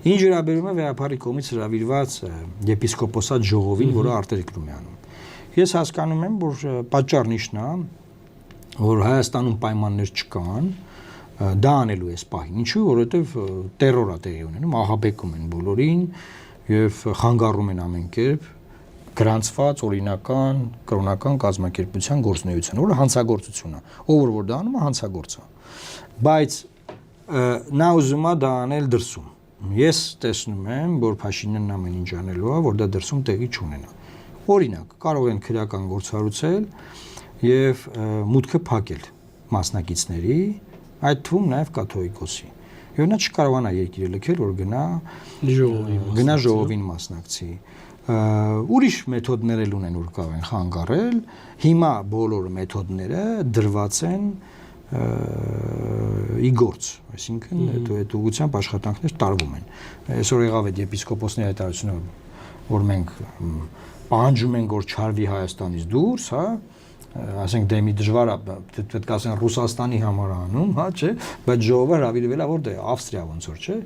Ինչ վերաբերում է վեհապարի կողմից հրավիրված եպիսկոպոսատ ժողովին, որը արտերկրում է անում։ Ես հասկանում եմ, որ պատճառն իշն է, որ Հայաստանում պայմաններ չկան, դա անելու է պահին։ Ինչու՞, որովհետև տերոր է տեղի ունենում, ահաբեկում են բոլորին եւ խանգարում են ամեն կերպ գրանցված օրինական կրոնական կազմակերպության գործունեությունը, որը հանցագործություն է։ Ով որ դա անում է, հանցագործ է։ Բայց նա ուզում է դա անել դրսում։ Ես տեսնում եմ, որ Փաշինյանն ամեն ինչ անելու է, որ դա դրսում տեղի չունենա։ Օրինակ, կարող են քրեական գործառույցել եւ մուտքը փակել մասնակիցների, այդ թվում նաեւ կաթողիկոսի։ Եվ նա չկարողանա երկիրը լքել, որ գնա ժողովին մասնակցի։ Ուրիշ մեթոդներ էլ ունեն, որ կարող են խանգարել։ Հիմա բոլոր մեթոդները դրված են ի գործ, այսինքն այդ ուղղությամբ աշխատանքներ տարվում են։ Այսօր եղավ այդ եպիսկոպոսների հայտարարությունը, որ մենք պահանջում ենք, որ չարվի Հայաստանից դուրս, հա, ասենք դե մի դժվար է, պետք է ասեն Ռուսաստանի համար անում, հա, չէ, բայց ժողովը հրավիրվել է որտե՞ղ, Ավստրիա ոնց որ, չէ։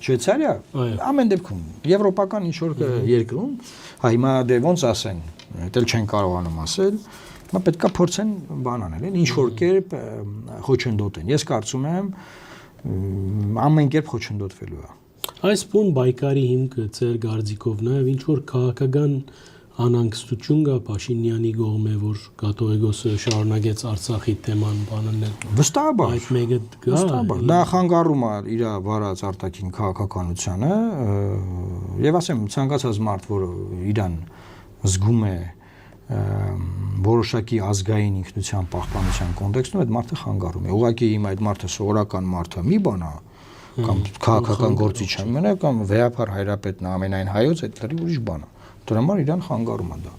Շվեյցարիա, ամեն դեպքում եվրոպական ինչ-որ երկրում, հա հիմա դե ոնց ասեն, դա չեն կարողանում ասել, հիմա պետք է փորձեն բան անել, ինչ-որ կերպ խոչընդոտեն։ Ես կարծում եմ ամեն կերպ խոչընդոտվելու է։ Այս բուն բայկարի հիմքը ձեր գարձիկով նաև ինչ-որ քաղաքական անհանգստություն կա Փաշինյանի կողմէ, որ կաթողիկոսը շարունակեց Արցախի թեման բանանել։ Վստահաբար։ Այդ մեկը կա։ Վստահաբար։ Դա խանգարում է իր վարած արտաքին քաղաքականությանը, եւ ասեմ, ցանկացած մարդ, որ իրան զգում է որոշակի ազգային ինքնության պահպանության կոնտեքստում, այդ մարդը խանգարում է։ Ուղղակի իմ այդ մարդը սովորական մարդ է, մի բան է, կամ քաղաքական գործիչ է, կամ վեհապար հայրապետն է ամենայն հայոց, այդ լրի ուրիշ բան է։ Դրա համար իրան խանգարում է դա։